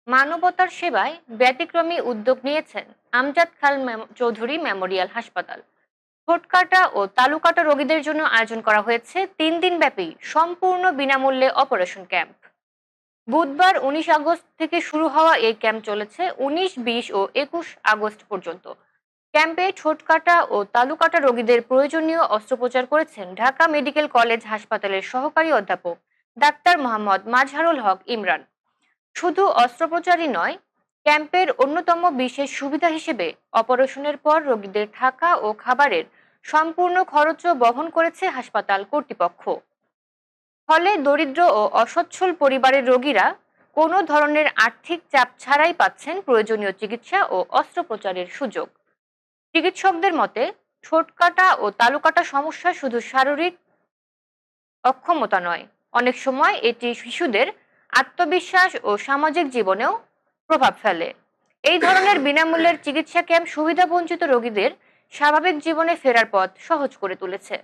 মানবতার সেবায় ব্যতিক্রমী উদ্যোগ নিয়েছেন আমজাদ খান চৌধুরী মেমোরিয়াল হাসপাতাল। ঠোঁটকাটা ও তালুকাটা রোগীদের জন্য আয়োজন করা হয়েছে 3 দিন ব্যাপী সম্পূর্ণ বিনামূল্যে অপারেশন ক্যাম্প। বুধবার 19 আগস্ট থেকে শুরু হওয়া এই ক্যাম্প চলেছে 19, 20 ও 21 আগস্ট পর্যন্ত। ক্যাম্পে ঠোঁটকাটা ও তালুকাটা রোগীদের প্রয়োজনীয় অস্ত্রোপচার করেছেন ঢাকা মেডিকেল কলেজ হাসপাতালের সহকারী অধ্যাপক ডাক্তার মোহাম্মদ মাজহারুল হক ইমরান। শুধু অস্ত্রোপচারই নয়, ক্যাম্পের অন্যতম বিশেষ সুবিধা হিসেবে অপারেশনের পর রোগীদের থাকা ও খাবারের সম্পূর্ণ খরচও বহন করেছে হাসপাতাল কর্তৃপক্ষ। ফলে দরিদ্র ও অসচ্ছল পরিবারের রোগীরা কোনো ধরনের আর্থিক চাপ ছাড়াই পাচ্ছেন প্রয়োজনীয় চিকিৎসা ও অস্ত্রোপচারের সুযোগ। চিকিৎসকদের মতে, ঠোঁটকাটা ও তালুকাটা সমস্যা শুধু শারীরিক অক্ষমতা নয়, অনেক সময় এটি শিশুদের আত্মবিশ্বাস ও সামাজিক জীবনেও প্রভাব ফেলে। এই ধরনের বিনামূল্যের চিকিৎসা ক্যাম্প সুবিধাবঞ্চিত রোগীদের স্বাভাবিক জীবনে ফেরার পথ সহজ করে তুলেছে।